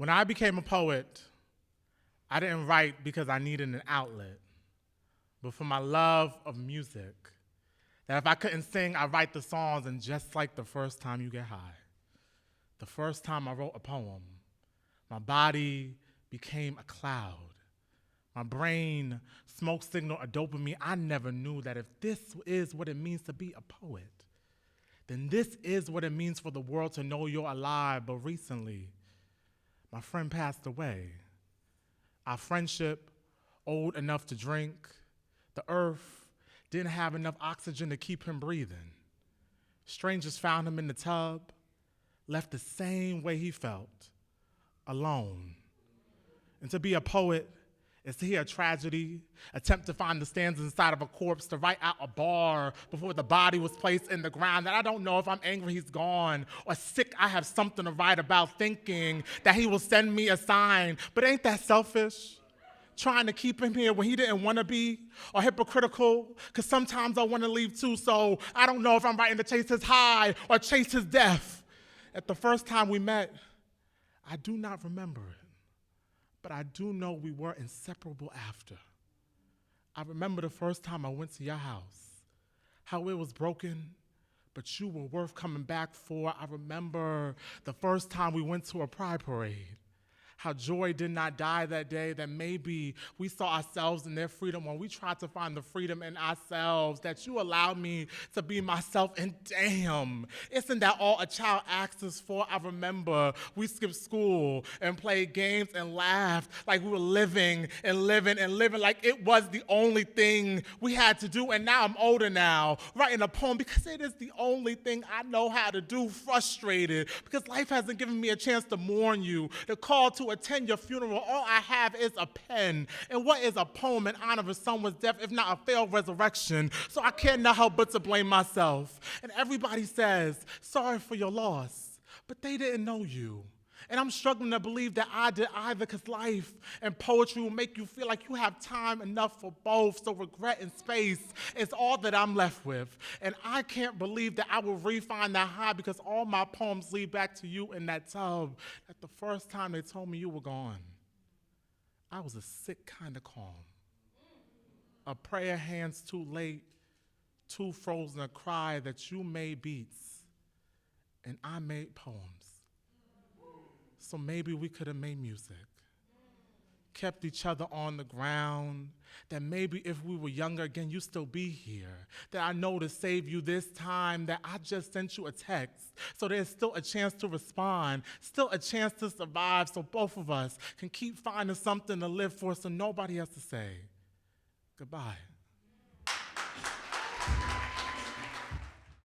When I became a poet, I didn't write because I needed an outlet, but for my love of music. That if I couldn't sing, I write the songs, and just like the first time you get high, the first time I wrote a poem, my body became a cloud. My brain smoke signal a dopamine. I never knew that if this is what it means to be a poet, then this is what it means for the world to know you're alive. But recently, my friend passed away. Our friendship, old enough to drink, the earth didn't have enough oxygen to keep him breathing. Strangers found him in the tub, left the same way he felt, alone. And to be a poet is to hear a tragedy, attempt to find the stanzas inside of a corpse, to write out a bar before the body was placed in the ground. That I don't know if I'm angry he's gone or sick I have something to write about, thinking that he will send me a sign. But ain't that selfish? Trying to keep him here when he didn't want to be, or hypocritical, because sometimes I want to leave too, so I don't know if I'm writing to chase his high or chase his death. At the first time we met, I do not remember it, but I do know we were inseparable after. I remember the first time I went to your house, how it was broken, but you were worth coming back for. I remember the first time we went to a pride parade, how joy did not die that day, that maybe we saw ourselves in their freedom when we tried to find the freedom in ourselves, that you allowed me to be myself, and damn, isn't that all a child asks us for? I remember we skipped school and played games and laughed like we were living and living and living like it was the only thing we had to do. And now I'm older now, writing a poem because it is the only thing I know how to do, frustrated because life hasn't given me a chance to mourn you, to call to attend your funeral. All I have is a pen. And what is a poem in honor of someone's death if not a failed resurrection? So I cannot help but to blame myself. And everybody says, sorry for your loss, but they didn't know you. And I'm struggling to believe that I did either, because life and poetry will make you feel like you have time enough for both. So regret and space is all that I'm left with. And I can't believe that I will re-find that high, because all my poems lead back to you in that tub. That the first time they told me you were gone, I was a sick kind of calm. A prayer hands too late, too frozen, a cry that you made beats and I made poems. So maybe we could have made music, kept each other on the ground, that maybe if we were younger again, you'd still be here, that I know to save you this time, that I just sent you a text, so there's still a chance to respond, still a chance to survive, so both of us can keep finding something to live for, so nobody has to say goodbye.